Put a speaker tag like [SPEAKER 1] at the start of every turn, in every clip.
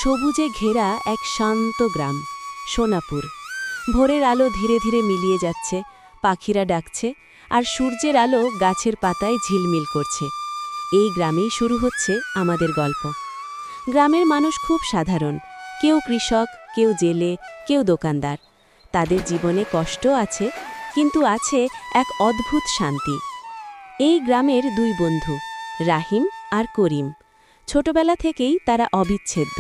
[SPEAKER 1] সবুজে ঘেরা এক শান্ত গ্রাম সোনাপুর। ভোরের আলো ধীরে ধীরে মিলিয়ে যাচ্ছে, পাখিরা ডাকছে, আর সূর্যের আলো গাছের পাতায় ঝিলমিল করছে। এই গ্রামেই শুরু হচ্ছে আমাদের গল্প। গ্রামের মানুষ খুব সাধারণ, কেউ কৃষক, কেউ জেলে, কেউ দোকানদার। তাদের জীবনে কষ্ট আছে, কিন্তু আছে এক অদ্ভুত শান্তি। এই গ্রামের দুই বন্ধু, রাহিম আর করিম। ছোটবেলা থেকেই তারা অবিচ্ছেদ্য।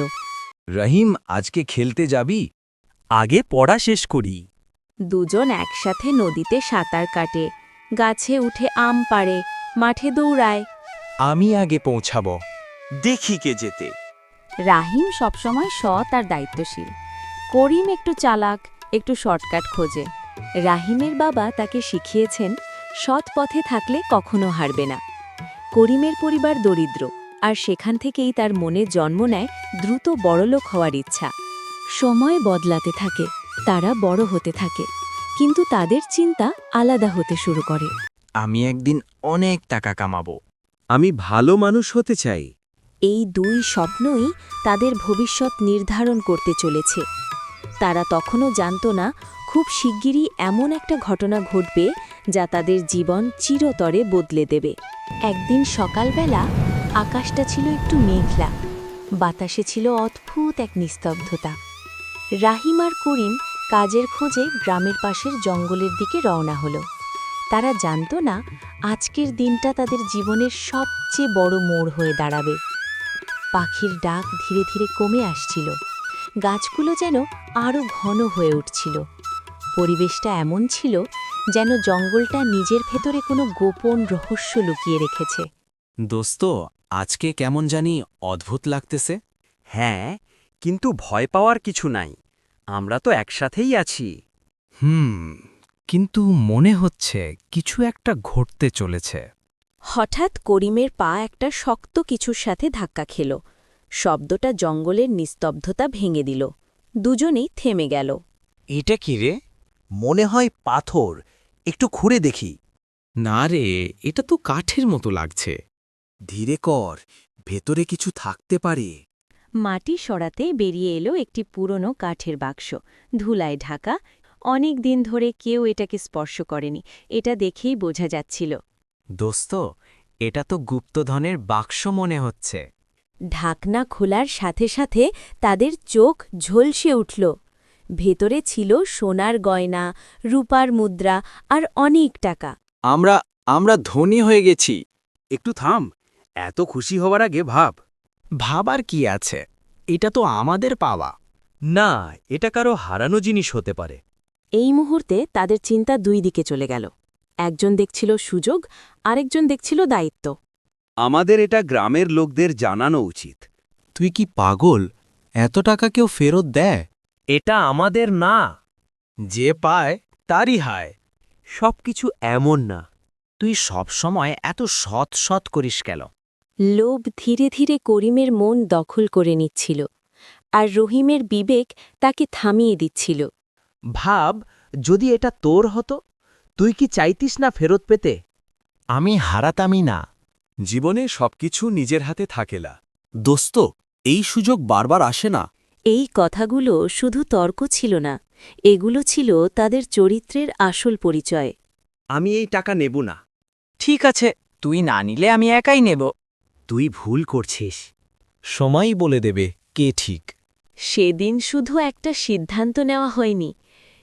[SPEAKER 2] রহিম, আজকে খেলতে যাবি?
[SPEAKER 3] আগে পড়া শেষ করি।
[SPEAKER 1] দুজন একসাথে নদীতে সাঁতার কাটে, গাছে উঠে আম পাড়ে, মাঠে দৌড়ায়।
[SPEAKER 3] আমি আগে পৌঁছাব, দেখি কে যেতে।
[SPEAKER 1] রাহিম সবসময় সৎ আর দায়িত্বশীল। করিম একটু চালাক, একটু শর্টকাট খোঁজে। রাহিমের বাবা তাকে শিখিয়েছেন, সৎ পথে থাকলে কখনো হারবে না। করিমের পরিবার দরিদ্র, আর সেখান থেকেই তার মনে জন্ম নেয় দ্রুত বড়লোক হওয়ার ইচ্ছা। সময় বদলাতে থাকে, তারা বড় হতে থাকে, কিন্তু তাদের চিন্তা আলাদা হতে শুরু করে।
[SPEAKER 3] আমি একদিন অনেক টাকা কামাবো।
[SPEAKER 2] আমি ভালো মানুষ হতে চাই।
[SPEAKER 1] এই দুই স্বপ্নই তাদের ভবিষ্যৎ নির্ধারণ করতে চলেছে। তারা তখনও জানত না, খুব শিগগিরই এমন একটা ঘটনা ঘটবে যা তাদের জীবন চিরতরে বদলে দেবে। একদিন সকালবেলা আকাশটা ছিল একটু মেঘলা, বাতাসে ছিল অদ্ভুত এক নিস্তব্ধতা। রাহিম আর করিম কাজের খোঁজে গ্রামের পাশের জঙ্গলের দিকে রওনা হলো। তারা জানত না, আজকের দিনটা তাদের জীবনের সবচেয়ে বড় মোড় হয়ে দাঁড়াবে। পাখির ডাক ধীরে ধীরে কমে আসছিল, গাছগুলো যেন আরও ঘন হয়ে উঠছিল। পরিবেশটা এমন ছিল যেন জঙ্গলটা নিজের ভেতরে কোনো গোপন রহস্য লুকিয়ে রেখেছে।
[SPEAKER 3] দোস্ত, আজকে কেমন জানি অদ্ভুত লাগতেছে।
[SPEAKER 4] হ্যাঁ, কিন্তু ভয় পাওয়ার কিছু নাই, আমরা তো একসাথেই আছি।
[SPEAKER 3] কিন্তু মনে হচ্ছে কিছু একটা ঘটতে চলেছে।
[SPEAKER 1] হঠাৎ করিমের পা একটা শক্ত কিছুর সাথে ধাক্কা খেল। শব্দটা জঙ্গলের নিস্তব্ধতা ভেঙে দিল। দুজনেই থেমে গেল।
[SPEAKER 3] এটা কি রে?
[SPEAKER 5] মনে হয় পাথর, একটু খুঁড়ে দেখি।
[SPEAKER 3] না রে, এটা তো কাঠের মতো লাগছে।
[SPEAKER 5] ধীরে কর, ভেতরে কিছু থাকতে পারে।
[SPEAKER 1] মাটি সরাতে বেরিয়ে এলো একটি পুরনো কাঠের বাক্স, ধুলায় ঢাকা। অনেক দিন ধরে কেউ এটাকে স্পর্শ করেনি, এটা দেখেই বোঝা যাচ্ছিল।
[SPEAKER 3] দোস্ত, এটা তো গুপ্তধনের বাক্স মনে হচ্ছে।
[SPEAKER 1] ঢাকনা খোলার সাথে সাথে তাদের চোখ ঝলসে উঠল। ভেতরে ছিল সোনার গয়না, রূপার মুদ্রা আর অনেক টাকা।
[SPEAKER 2] আমরা ধনী হয়ে গেছি।
[SPEAKER 4] একটু থাম, এত খুশি হওয়ার আগে ভাব।
[SPEAKER 3] ভাবার কি আছে, এটা তো আমাদের পাওয়া।
[SPEAKER 4] না, এটা কারো হারানো জিনিস হতে পারে।
[SPEAKER 1] এই মুহূর্তে তাদের চিন্তা দুই দিকে চলে গেল। একজন দেখছিল সুযোগ, আরেকজন দেখছিল দায়িত্ব।
[SPEAKER 4] আমাদের এটা গ্রামের লোকদের জানানো উচিত।
[SPEAKER 5] তুই কি পাগল? এত টাকা কেউ ফেরত দেয়?
[SPEAKER 4] এটা আমাদের না।
[SPEAKER 3] যে পায় তারই হায়।
[SPEAKER 4] সবকিছু এমন না।
[SPEAKER 3] তুই সব সময় এত সৎ সৎ করিস কেন?
[SPEAKER 1] লোভ ধীরে ধীরে করিমের মন দখল করে নিচ্ছিল, আর রহিমের বিবেক তাকে থামিয়ে দিচ্ছিল।
[SPEAKER 4] ভাব, যদি এটা তোর হতো, তুই কি চাইতিস না ফেরত পেতে?
[SPEAKER 3] আমি হারাতামই না।
[SPEAKER 2] জীবনে সবকিছু নিজের হাতে থাকেলা।
[SPEAKER 5] দোস্ত, এই সুযোগ বারবার আসে না।
[SPEAKER 1] এই কথাগুলো শুধু তর্ক ছিল না, এগুলো ছিল তাদের চরিত্রের আসল পরিচয়।
[SPEAKER 4] আমি এই টাকা নেব না।
[SPEAKER 3] ঠিক আছে, তুই না নিলে আমি একাই নেব।
[SPEAKER 4] তুই ভুল করছিস।
[SPEAKER 5] সময়ই বলে দেবে কে ঠিক।
[SPEAKER 1] সেদিন শুধু একটা সিদ্ধান্ত নেওয়া হয়নি,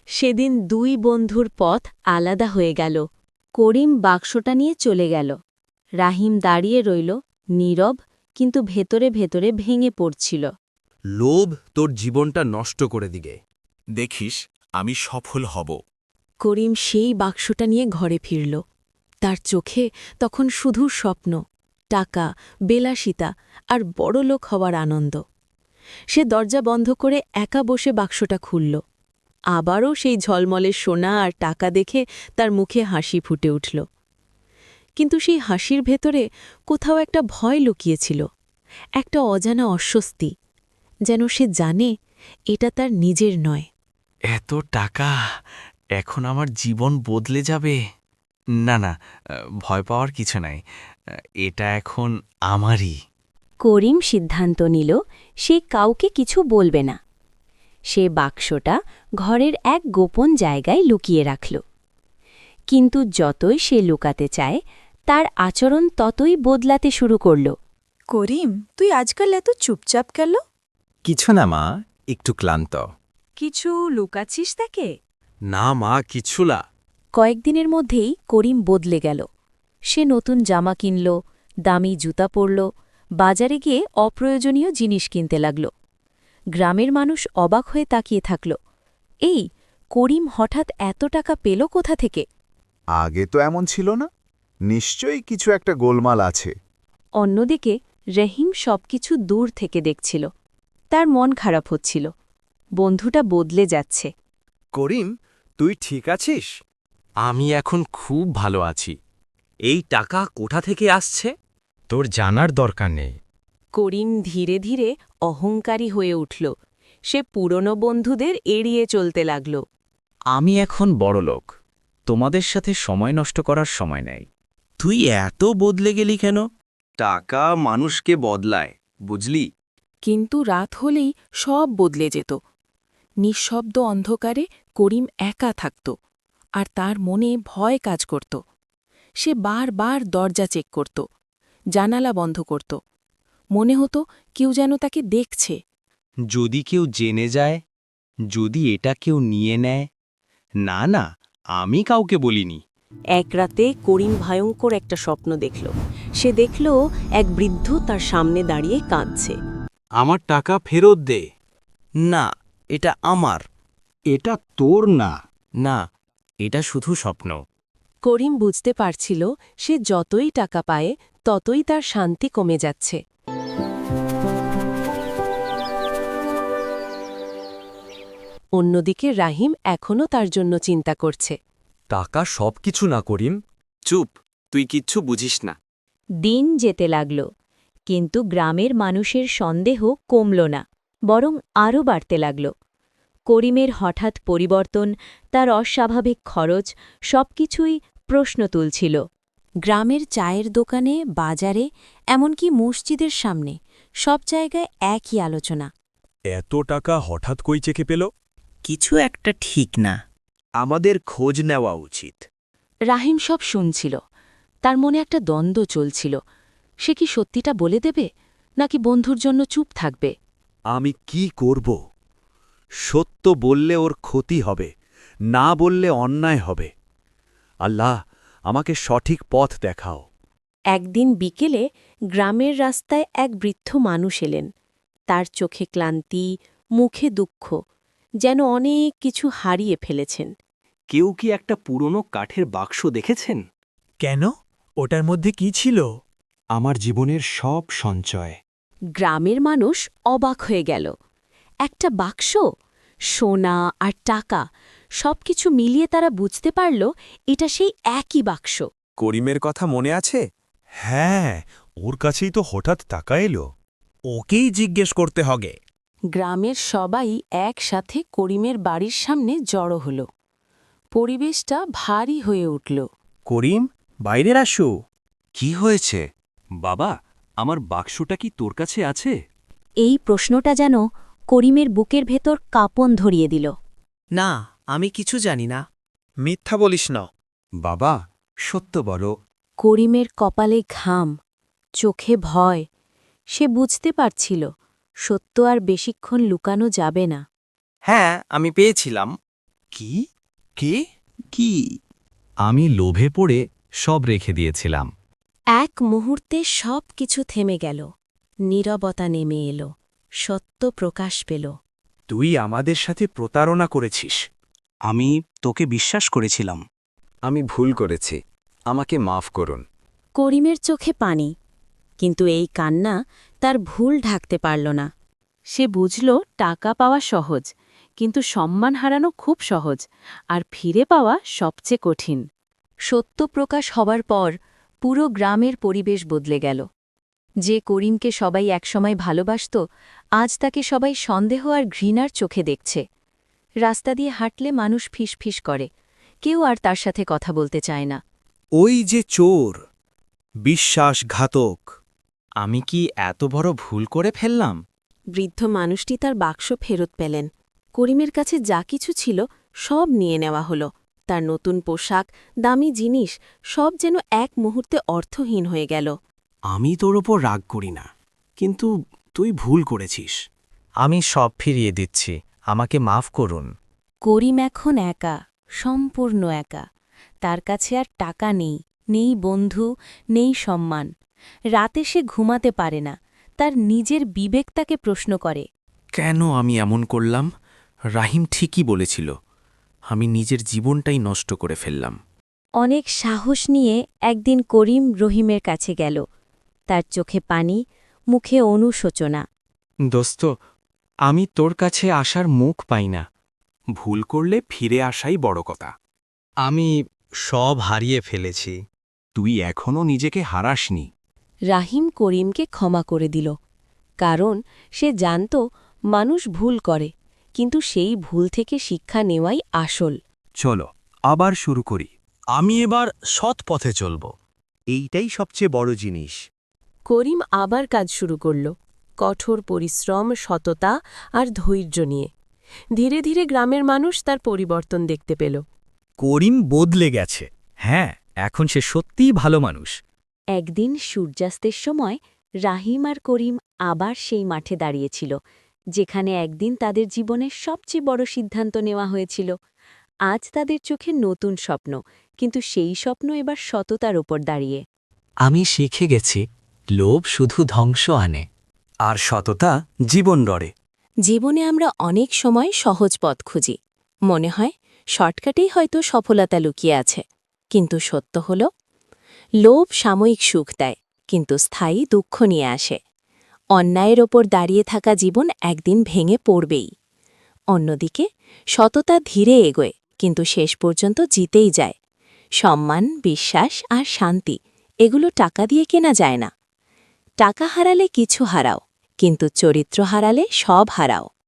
[SPEAKER 1] সেদিন দুই বন্ধুর পথ আলাদা হয়ে গেল। করিম বাক্সটা নিয়ে চলে গেল। রাহিম দাঁড়িয়ে রইল, নীরব, কিন্তু ভেতরে ভেতরে ভেঙে পড়ছিল।
[SPEAKER 2] লোভ তোর জীবনটা নষ্ট করে দিগে।
[SPEAKER 5] দেখিস, আমি সফল হব।
[SPEAKER 1] করিম সেই বাক্সটা নিয়ে ঘরে ফিরল। তার চোখে তখন শুধু স্বপ্ন, টাকা, বিলাসিতা আর বড়লোক হওয়ার আনন্দ। সে দরজা বন্ধ করে একা বসে বাক্সটা খুলল। আবারও সেই ঝলমলে সোনা আর টাকা দেখে তার মুখে হাসি ফুটে উঠল। কিন্তু সেই হাসির ভেতরে কোথাও একটা ভয় লুকিয়েছিল, একটা অজানা অস্বস্তি, যেন সে জানে এটা তার নিজের নয়।
[SPEAKER 3] এত টাকা, এখন আমার জীবন বদলে যাবে। না না, ভয় পাওয়ার কিছু নাই, এটা এখন আমারই।
[SPEAKER 1] করিম সিদ্ধান্ত নিল সে কাউকে কিছু বলবে না। সে বাক্সটা ঘরের এক গোপন জায়গায় লুকিয়ে রাখল। কিন্তু যতই সে লুকাতে চায় তার আচরণ ততই বদলাতে শুরু করল।
[SPEAKER 6] করিম, তুই আজকাল এত চুপচাপ গেল?
[SPEAKER 2] কিছু না মা, একটু ক্লান্ত।
[SPEAKER 6] কিছু লুকাচ্ছিস তাকে?
[SPEAKER 2] না মা, কিছু না।
[SPEAKER 1] কয়েকদিনের মধ্যেই করিম বদলে গেল। সে নতুন জামা কিনল, দামি জুতা পরল, বাজারে গিয়ে অপ্রয়োজনীয় জিনিস কিনতে লাগল। গ্রামের মানুষ অবাক হয়ে তাকিয়ে থাকল। এই করিম হঠাৎ এত টাকা পেল কোথা থেকে?
[SPEAKER 7] আগে তো এমন ছিল না, নিশ্চয়ই কিছু একটা গোলমাল আছে।
[SPEAKER 1] অন্যদিকে রহিম সবকিছু দূর থেকে দেখছিল। তার মন খারাপ হচ্ছিল। বন্ধুটা বদলে যাচ্ছে।
[SPEAKER 2] করিম, তুই ঠিক আছিস? আমি এখন খুব ভালো আছি।
[SPEAKER 4] এই টাকা কোথা থেকে আসছে?
[SPEAKER 2] তোর জানার দরকার নেই।
[SPEAKER 1] করিম ধীরে ধীরে অহংকারী হয়ে উঠল। সে পুরনো বন্ধুদের এড়িয়ে চলতে লাগল।
[SPEAKER 3] আমি এখন বড়লোক, তোমাদের সাথে সময় নষ্ট করার সময় নেই।
[SPEAKER 2] তুই এত বদলে গেলি কেন? টাকা মানুষকে বদলায়, বুঝলি?
[SPEAKER 6] কিন্তু রাত হলেই সব বদলে যেত। নিঃশব্দ অন্ধকারে করিম একা থাকত, আর তার মনে ভয় কাজ করত। সে বারবার দরজা চেক করত, জানালা বন্ধ করত। মনে হতো কেউ যেন তাকে দেখছে।
[SPEAKER 2] যদি কেউ জেনে যায়, যদি এটা কেউ নিয়ে নেয়। না না, আমি কাউকে বলিনি।
[SPEAKER 8] এক রাতে করিম ভয়ঙ্কর একটা স্বপ্ন দেখল। সে দেখল এক বৃদ্ধ তার সামনে দাঁড়িয়ে কাঁদছে।
[SPEAKER 2] আমার টাকা ফেরত দে।
[SPEAKER 3] না, এটা আমার।
[SPEAKER 2] এটা তোর না।
[SPEAKER 3] না, এটা শুধু স্বপ্ন।
[SPEAKER 1] করিম বুঝতে পারছিল সে যতই টাকা পায় ততই তার শান্তি কমে যাচ্ছে। অন্যদিকে রাহিম এখনও তার জন্য চিন্তা করছে।
[SPEAKER 2] টাকা সবকিছু না করিম। চুপ, তুই কিচ্ছু বুঝিস না।
[SPEAKER 1] দিন যেতে লাগল, কিন্তু গ্রামের মানুষের সন্দেহ কমল না, বরং আরও বাড়তে লাগল। করিমের হঠাৎ পরিবর্তন, তার অস্বাভাবিক খরচ সবকিছুই প্রশ্ন তুলছিল। গ্রামের চায়ের দোকানে, বাজারে, এমনকি মসজিদের সামনে সব জায়গায় একই আলোচনা।
[SPEAKER 2] এত টাকা হঠাৎ কই চেকে পেল?
[SPEAKER 3] কিছু একটা ঠিক না।
[SPEAKER 2] আমাদের খোঁজ নেওয়া উচিত।
[SPEAKER 1] রাহিম সব শুনছিল। তার মনে একটা দ্বন্দ্ব চলছিল। সে কি সত্যিটা বলে দেবে, নাকি বন্ধুর জন্য চুপ থাকবে?
[SPEAKER 2] আমি কি করব? সত্য বললে ওর ক্ষতি হবে, না বললে অন্যায় হবে। আল্লাহ, আমাকে সঠিক পথ দেখাও।
[SPEAKER 1] একদিন বিকেলে গ্রামের রাস্তায় এক বৃদ্ধ মানুষ এলেন। তার চোখে ক্লান্তি, মুখে দুঃখ, যেন অনেক কিছু হারিয়ে ফেলেছেন।
[SPEAKER 4] কেউ কি একটা পুরনো কাঠের বাক্স দেখেছেন?
[SPEAKER 5] কেন? ওটার মধ্যে কি ছিল?
[SPEAKER 2] আমার জীবনের সব সঞ্চয়।
[SPEAKER 1] গ্রামের মানুষ অবাক হয়ে গেল। একটা বাক্স, সোনা আর টাকা, সবকিছু মিলিয়ে তারা বুঝতে পারল এটা সেই একই বাক্স।
[SPEAKER 2] করিমের কথা মনে আছে?
[SPEAKER 9] হ্যাঁ, ওর কাছেই তো হঠাৎ টাকা এলো।
[SPEAKER 5] ওকেই জিজ্ঞেস করতে হবে।
[SPEAKER 6] গ্রামের সবাই একসাথে করিমের বাড়ির সামনে জড়ো হল। পরিবেশটা ভারী হয়ে উঠল।
[SPEAKER 5] করিম, বাইরে আসো।
[SPEAKER 2] কি হয়েছে?
[SPEAKER 4] বাবা, আমার বাক্সটা কি তোর কাছে আছে?
[SPEAKER 1] এই প্রশ্নটা যেন করিমের বুকের ভেতর কাঁপন ধরিয়ে দিল।
[SPEAKER 3] না, আমি কিছু জানি না।
[SPEAKER 5] মিথ্যা বলিস না।
[SPEAKER 2] বাবা, সত্য বলো।
[SPEAKER 1] করিমের কপালে ঘাম, চোখে ভয়। সে বুঝতে পারছিল সত্য আর বেশিক্ষণ লুকানো যাবে না।
[SPEAKER 3] হ্যাঁ, আমি পেয়েছিলাম।
[SPEAKER 2] কি?
[SPEAKER 5] কে?
[SPEAKER 3] কি?
[SPEAKER 5] আমি লোভে পড়ে সব রেখে দিয়েছিলাম।
[SPEAKER 1] এক মুহূর্তে সব কিছু থেমে গেল। নীরবতা নেমে এলো, সত্য প্রকাশ পেল।
[SPEAKER 2] তুই আমাদের সাথে প্রতারণা করেছিস।
[SPEAKER 3] আমি তোকে বিশ্বাস করেছিলাম।
[SPEAKER 2] আমি ভুল করেছি, আমাকে মাফ করুন।
[SPEAKER 1] করিমের চোখে পানি, কিন্তু এই কান্না তার ভুল ঢাকতে পারল না। সে বুঝল টাকা পাওয়া সহজ, কিন্তু সম্মান হারানো খুব সহজ, আর ফিরে পাওয়া সবচেয়ে কঠিন। সত্য প্রকাশ হবার পর পুরো গ্রামের পরিবেশ বদলে গেল। যে করিমকে সবাই একসময় ভালোবাসত, আজ তাকে সবাই সন্দেহ আর ঘৃণার চোখে দেখছে। রাস্তা দিয়ে হাঁটলে মানুষ ফিসফিস করে, কেউ আর তার সাথে কথা বলতে চায় না।
[SPEAKER 5] ওই যে চোর, বিশ্বাসঘাতক।
[SPEAKER 3] আমি কি এত বড় ভুল করে ফেললাম?
[SPEAKER 8] বৃদ্ধ মানুষটি তার বাক্স ফেরত পেলেন। করিমের কাছে যা কিছু ছিল সব নিয়ে নেওয়া হলো। তার নতুন পোশাক, দামি জিনিস সব যেন এক মুহূর্তে অর্থহীন হয়ে গেল।
[SPEAKER 5] আমি তোর ওপর রাগ করি না, কিন্তু তুই ভুল করেছিস।
[SPEAKER 3] আমি সব ফিরিয়ে দিচ্ছি, আমাকে মাফ করুন।
[SPEAKER 1] করিম এখন একা, সম্পূর্ণ একা। তার কাছে আর টাকা নেই, নেই বন্ধু, নেই সম্মান। রাতে সে ঘুমাতে পারে না, তার নিজের বিবেক তাকে প্রশ্ন করে।
[SPEAKER 5] কেন আমি এমন করলাম? রাহিম ঠিকই বলেছিল, আমি নিজের জীবনটাই নষ্ট করে ফেললাম।
[SPEAKER 1] অনেক সাহস নিয়ে একদিন করিম রহিমের কাছে গেল। তার চোখে পানি, মুখে অনুশোচনা।
[SPEAKER 3] দোস্ত, আমি তোর কাছে আসার মুখ পাই না।
[SPEAKER 5] ভুল করলে ফিরে আসাই বড় কথা।
[SPEAKER 3] আমি সব হারিয়ে ফেলেছি।
[SPEAKER 5] তুই এখনও নিজেকে হারাসনি।
[SPEAKER 1] রাহিম করিমকে ক্ষমা করে দিল, কারণ সে জানত মানুষ ভুল করে, কিন্তু সেই ভুল থেকে শিক্ষা নেওয়াই আসল।
[SPEAKER 2] চলো আবার শুরু করি।
[SPEAKER 5] আমি এবার সৎ পথে চলব।
[SPEAKER 4] এইটাই সবচেয়ে বড় জিনিস।
[SPEAKER 8] করিম আবার কাজ শুরু করল, কঠোর পরিশ্রম, সততা আর ধৈর্য নিয়ে। ধীরে ধীরে গ্রামের মানুষ তার পরিবর্তন দেখতে পেল।
[SPEAKER 10] করিম বদলে গেছে। হ্যাঁ, এখন সে সত্যিই ভালো মানুষ।
[SPEAKER 1] একদিন সূর্যাস্তের সময় রাহিম আর করিম আবার সেই মাঠে দাঁড়িয়েছিল, যেখানে একদিন তাদের জীবনের সবচেয়ে বড় সিদ্ধান্ত নেওয়া হয়েছিল। আজ তাদের চোখে নতুন স্বপ্ন, কিন্তু সেই স্বপ্ন এবার সততার ওপর দাঁড়িয়ে।
[SPEAKER 3] আমি শিখে গেছি, লোভ শুধু ধ্বংস আনে।
[SPEAKER 2] আর সততা জীবন গড়ে।
[SPEAKER 1] জীবনে আমরা অনেক সময় সহজ পথ খুঁজি, মনে হয় শর্টকাটেই হয়তো সফলতা লুকিয়ে আছে। কিন্তু সত্য হল, লোভ সাময়িক সুখ দেয়, কিন্তু স্থায়ী দুঃখ নিয়ে আসে। অন্যায়ের ওপর দাঁড়িয়ে থাকা জীবন একদিন ভেঙে পড়বেই। অন্যদিকে সততা ধীরে এগোয়, কিন্তু শেষ পর্যন্ত জিতেই যায়। সম্মান, বিশ্বাস আর শান্তি এগুলো টাকা দিয়ে কেনা যায় না। টাকা হারালে কিছু হারাও, কিন্তু চরিত্র হারালে সব হারাও।